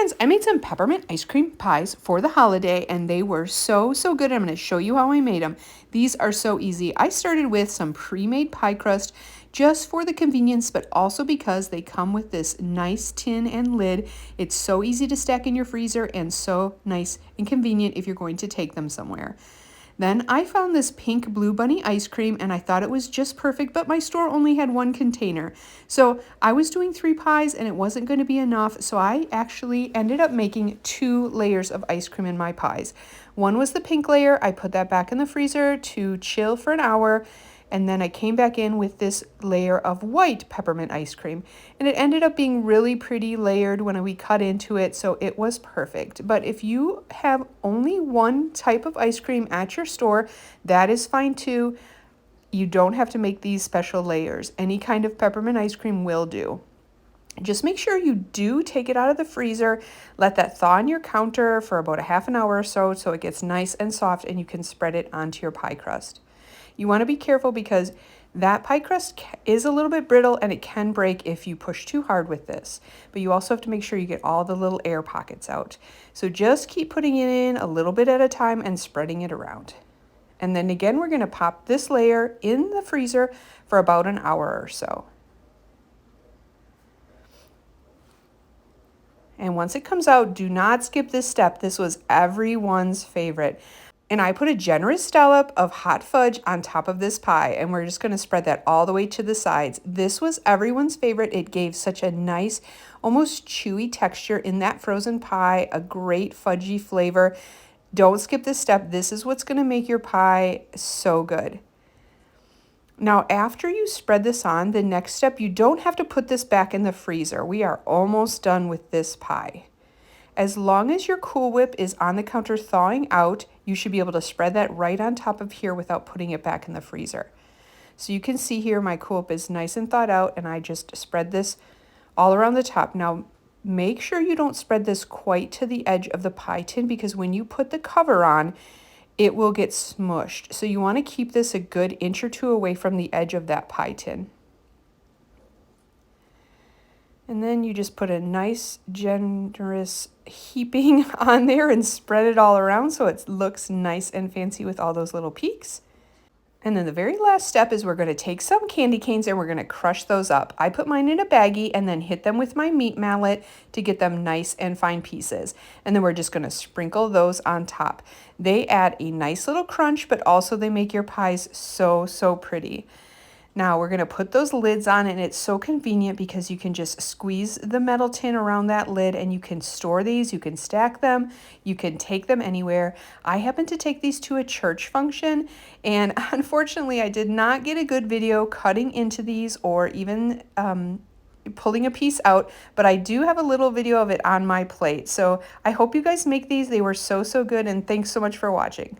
friends, I made some peppermint ice cream pies for the holiday and they were so good. I'm going to show you how I made them. These are so easy. I started with some pre-made pie crust just for the convenience, but also because they come with this nice tin and lid. It's so easy to stack in your freezer and so nice and convenient if you're going to take them somewhere. Then I found this pink Blue Bunny ice cream and I thought it was just perfect, but my store only had one container. So I was doing 3 pies and it wasn't going to be enough. So I actually ended up making 2 layers of ice cream in my pies. One was the pink layer. I put that back in the freezer to chill for an hour. And then I came back in with this layer of white peppermint ice cream. And it ended up being really pretty layered when we cut into it, so it was perfect. But if you have only one type of ice cream at your store, that is fine too. You don't have to make these special layers. Any kind of peppermint ice cream will do. Just make sure you do take it out of the freezer, let that thaw on your counter for about a half an hour or so it gets nice and soft and you can spread it onto your pie crust. You want to be careful because that pie crust is a little bit brittle and it can break if you push too hard with this. But you also have to make sure you get all the little air pockets out. So just keep putting it in a little bit at a time and spreading it around. And then again, we're going to pop this layer in the freezer for about an hour or so. And once it comes out, do not skip this step. This was everyone's favorite. And I put a generous dollop of hot fudge on top of this pie, and we're just going to spread that all the way to the sides. This was everyone's favorite. It gave such a nice, almost chewy texture in that frozen pie, a great fudgy flavor. Don't skip this step. This is what's going to make your pie so good. Now, after you spread this on, the next step, you don't have to put this back in the freezer. We are almost done with this pie. As long as your Cool Whip is on the counter thawing out, you should be able to spread that right on top of here without putting it back in the freezer. So you can see here my Cool Whip is nice and thawed out and I just spread this all around the top. Now make sure you don't spread this quite to the edge of the pie tin because when you put the cover on, it will get smushed. So you want to keep this a good inch or 2 away from the edge of that pie tin. And then you just put a nice, generous heaping on there and spread it all around so it looks nice and fancy with all those little peaks. And then the very last step is we're going to take some candy canes and we're going to crush those up. I put mine in a baggie and then hit them with my meat mallet to get them nice and fine pieces. And then we're just going to sprinkle those on top. They add a nice little crunch, but also they make your pies so pretty. Now we're going to put those lids on and it's so convenient because you can just squeeze the metal tin around that lid and you can store these, you can stack them, you can take them anywhere. I happened to take these to a church function and unfortunately I did not get a good video cutting into these or even pulling a piece out, but I do have a little video of it on my plate. So I hope you guys make these. They were so good and thanks so much for watching.